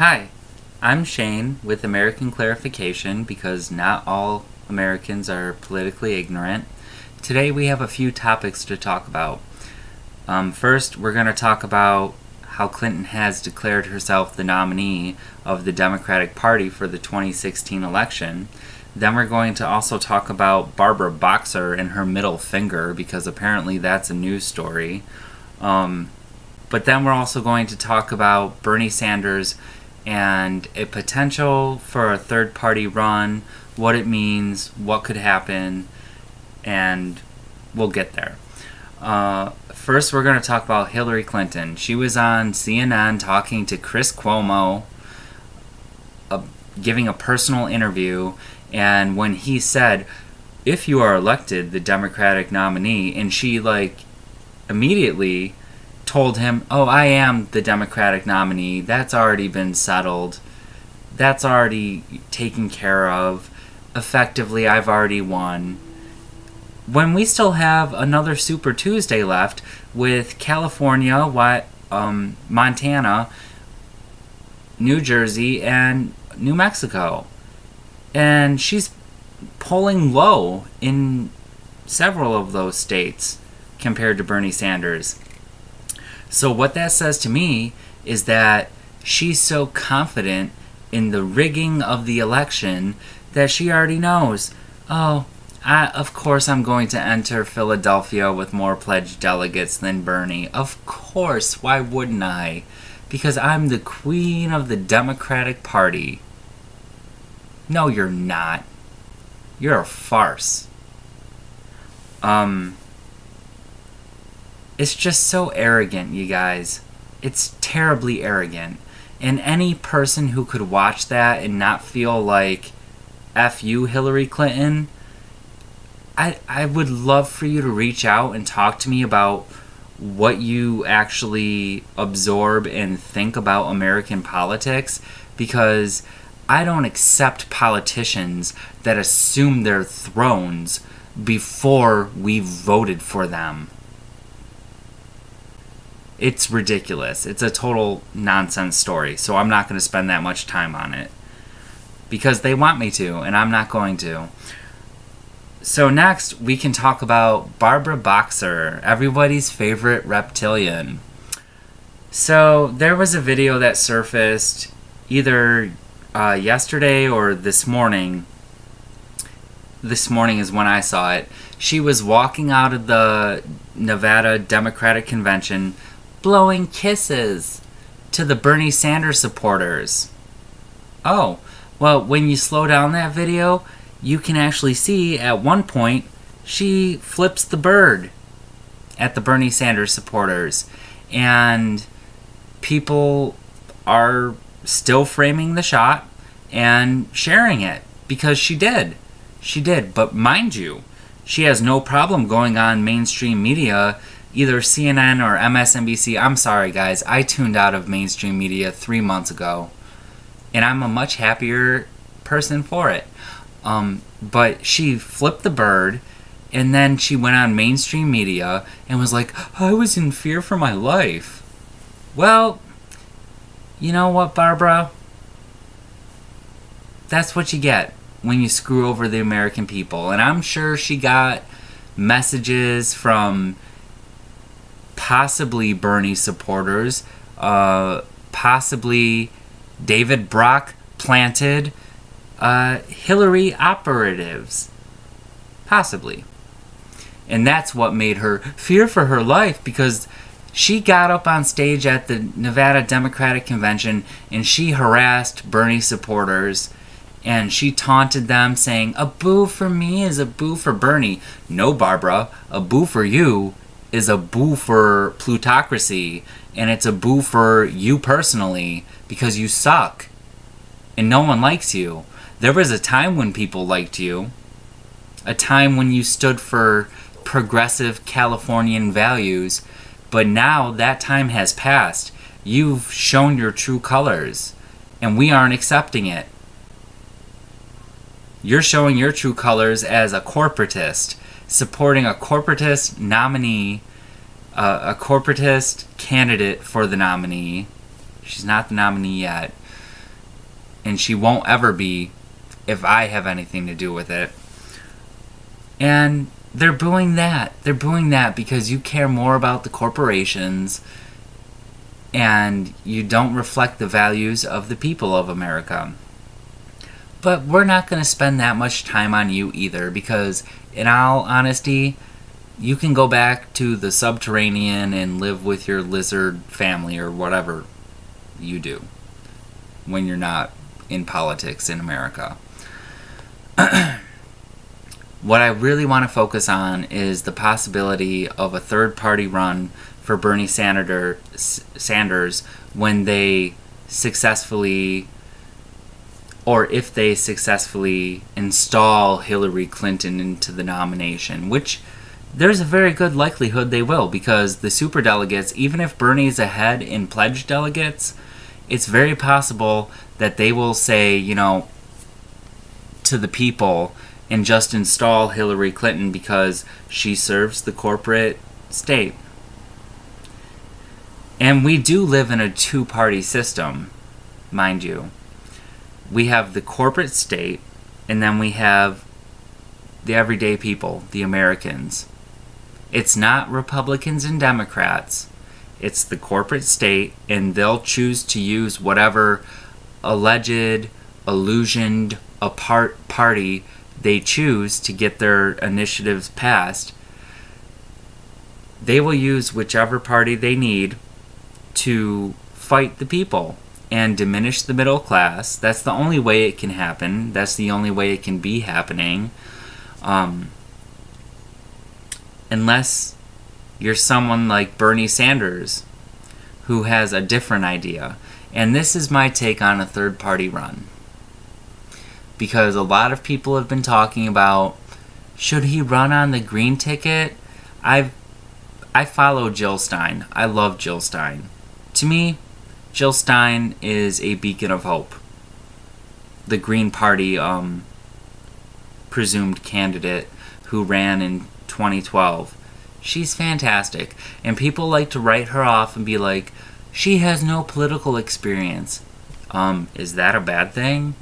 Hi, I'm Shane with American Clarification because not all Americans are politically ignorant. Today we have a few topics to talk about. First, we're going to talk about how Clinton has declared herself the nominee of the Democratic Party for the 2016 election. Then we're going to also talk about Barbara Boxer and her middle finger because apparently that's a news story. But then we're also going to talk about Bernie Sanders and a potential for a third-party run, what it means, what could happen, and we'll get there. First, we're going to talk about Hillary Clinton. She was on CNN talking to Chris Cuomo, giving a personal interview, and when he said, if you are elected the Democratic nominee, and she immediately told him, oh, I am the Democratic nominee, that's already been settled, that's already taken care of, effectively I've already won. When we still have another Super Tuesday left with California, Montana, New Jersey, and New Mexico. And she's polling low in several of those states compared to Bernie Sanders. So what that says to me is that she's so confident in the rigging of the election that she already knows, oh, of course I'm going to enter Philadelphia with more pledged delegates than Bernie. Of course, why wouldn't I? Because I'm the queen of the Democratic Party. No, you're not. You're a farce. It's just so arrogant, you guys. It's terribly arrogant. And any person who could watch that and not feel like, F you, Hillary Clinton, I would love for you to reach out and talk to me about what you actually absorb and think about American politics, because I don't accept politicians that assume their thrones before we voted for them. It's ridiculous. It's a total nonsense story, so I'm not going to spend that much time on it. Because they want me to, and I'm not going to. So next, we can talk about Barbara Boxer, everybody's favorite reptilian. So there was a video that surfaced either yesterday or this morning. This morning is when I saw it. She was walking out of the Nevada Democratic Convention blowing kisses to the Bernie Sanders supporters. Oh, well, when you slow down that video, you can actually see at one point she flips the bird at the Bernie Sanders supporters. And people are still framing the shot and sharing it because she did. She did. But mind you, she has no problem going on mainstream media, either CNN or MSNBC. I'm sorry, guys. I tuned out of mainstream media 3 months ago. And I'm a much happier person for it. But she flipped the bird, and then she went on mainstream media and was like, I was in fear for my life. Well, you know what, Barbara? That's what you get when you screw over the American people. And I'm sure she got messages from possibly Bernie supporters, possibly David Brock planted Hillary operatives. Possibly. And that's what made her fear for her life, because she got up on stage at the Nevada Democratic Convention and she harassed Bernie supporters and she taunted them saying, a boo for me is a boo for Bernie. No, Barbara, a boo for you is a boo for plutocracy, and it's a boo for you personally because you suck and no one likes you. There was a time when people liked you, a time when you stood for progressive Californian values, but now that time has passed. You've shown your true colors, and we aren't accepting it. You're showing your true colors as a corporatist, supporting a corporatist nominee, a corporatist candidate for the nominee. She's not the nominee yet. and she won't ever be if I have anything to do with it. And they're booing that. They're booing that because you care more about the corporations and you don't reflect the values of the people of America. But we're not going to spend that much time on you either, because in all honesty, you can go back to the subterranean and live with your lizard family or whatever you do when you're not in politics in America. What I really want to focus on is the possibility of a third-party run for Bernie Sanders when they successfully, or if they successfully install Hillary Clinton into the nomination, which there's a very good likelihood they will, because the superdelegates, even if Bernie's ahead in pledged delegates, it's very possible that they will say, you know, to the people and just install Hillary Clinton because she serves the corporate state. And we do live in a two-party system, mind you. We have the corporate state, and then we have the everyday people, the Americans. It's not Republicans and Democrats. It's the corporate state, and they'll choose to use whatever alleged, illusioned party they choose to get their initiatives passed. They will use whichever party they need to fight the people and diminish the middle class. That's the only way it can happen. That's the only way it can be happening. Unless you're someone like Bernie Sanders, who has a different idea. And this is my take on a third-party run. Because a lot of people have been talking about, should he run on the green ticket? I follow Jill Stein. I love Jill Stein. To me, Jill Stein is a beacon of hope. The Green Party presumed candidate who ran in 2012. She's fantastic. And people like to write her off and be like, she has no political experience. Is that a bad thing?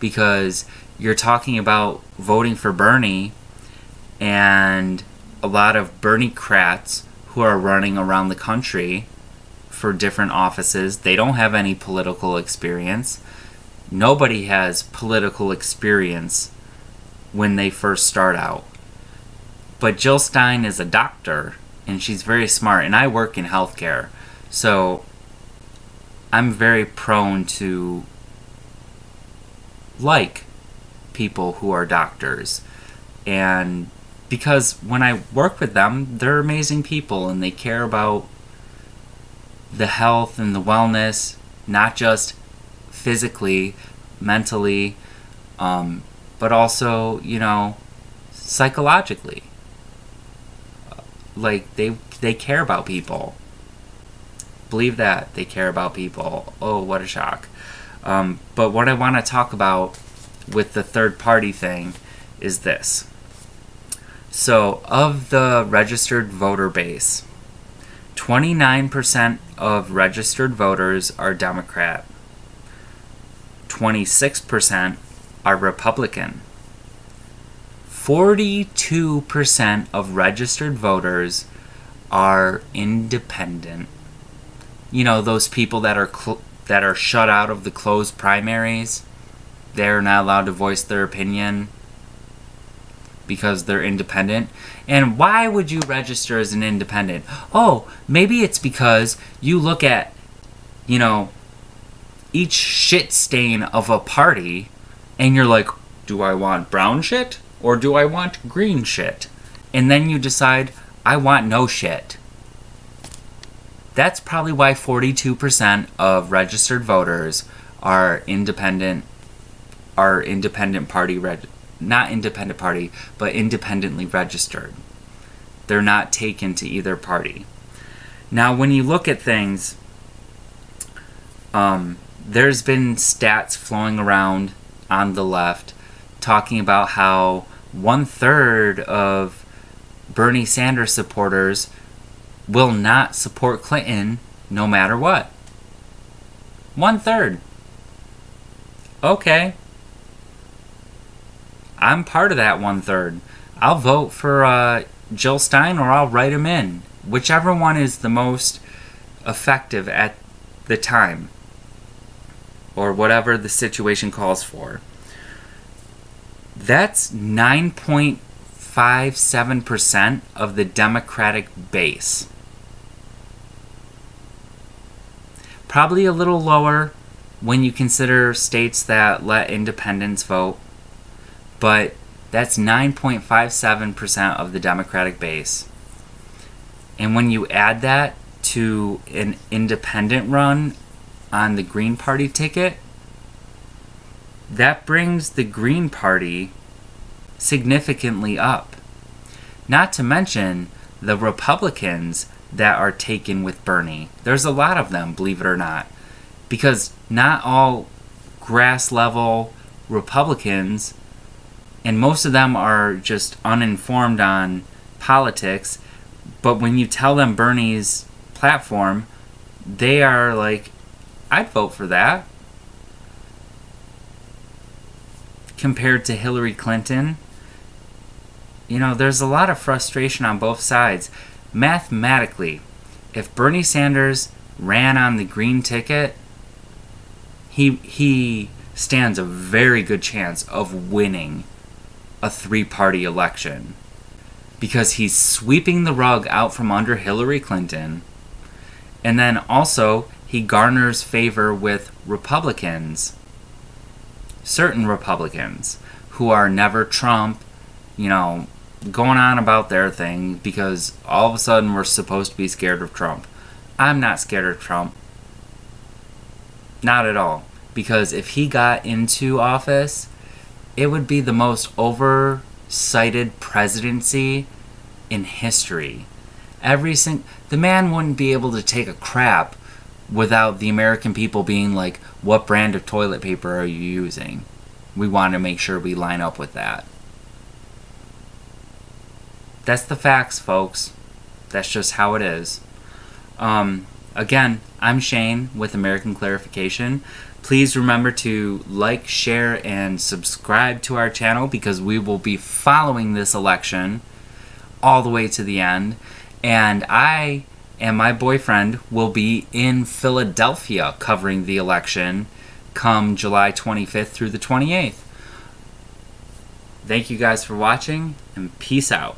Because you're talking about voting for Bernie, and a lot of Bernie-crats who are running around the country for different offices, they don't have any political experience. Nobody has political experience when they first start out. But Jill Stein is a doctor, and she's very smart, and I work in healthcare, so I'm very prone to like people who are doctors. And because when I work with them, they're amazing people, and they care about the health and the wellness, not just physically, mentally, but also, you know, psychologically. Like, they care about people. Believe that. They care about people. Oh, what a shock. But what I want to talk about with the third party thing is this. So, of the registered voter base, 29% of registered voters are Democrat. 26% are Republican. 42% of registered voters are independent. You know, those people that are shut out of the closed primaries. They're not allowed to voice their opinion because they're independent. And why would you register as an independent? Oh, maybe it's because you look at, you know, each shit stain of a party and you're like, do I want brown shit or do I want green shit? And then you decide, I want no shit. That's probably why 42% of registered voters are independent party, not independent party, but independently registered. They're not taken to either party. Now, when you look at things, there's been stats flowing around on the left talking about how 1/3 of Bernie Sanders supporters will not support Clinton no matter what. 1/3. Okay, I'm part of that 1/3. I'll vote for Jill Stein, or I'll write him in. Whichever one is the most effective at the time, or whatever the situation calls for. That's 9.57% of the Democratic base. Probably a little lower when you consider states that let independents vote, but that's 9.57% of the Democratic base. And when you add that to an independent run on the Green Party ticket, that brings the Green Party significantly up. Not to mention the Republicans that are taken with Bernie. There's a lot of them, believe it or not, because not all grass level Republicans, and most of them are just uninformed on politics, but when you tell them Bernie's platform, they are like, I'd vote for that. Compared to Hillary Clinton, you know, there's a lot of frustration on both sides. Mathematically, if Bernie Sanders ran on the green ticket, he stands a very good chance of winning a 3-party election, because he's sweeping the rug out from under Hillary Clinton, and then also he garners favor with Republicans, certain Republicans who are never Trump, you know, going on about their thing because all of a sudden we're supposed to be scared of Trump. I'm not scared of Trump. Not at all. Because if he got into office, it would be the most oversighted presidency in history. The man wouldn't be able to take a crap without the American people being like, what brand of toilet paper are you using? We want to make sure we line up with that. That's the facts, folks. That's just how it is. Again, I'm Shane with American Clarification. Please remember to like, share, and subscribe to our channel, because we will be following this election all the way to the end. And I and my boyfriend will be in Philadelphia covering the election come July 25th through the 28th. Thank you guys for watching, and peace out.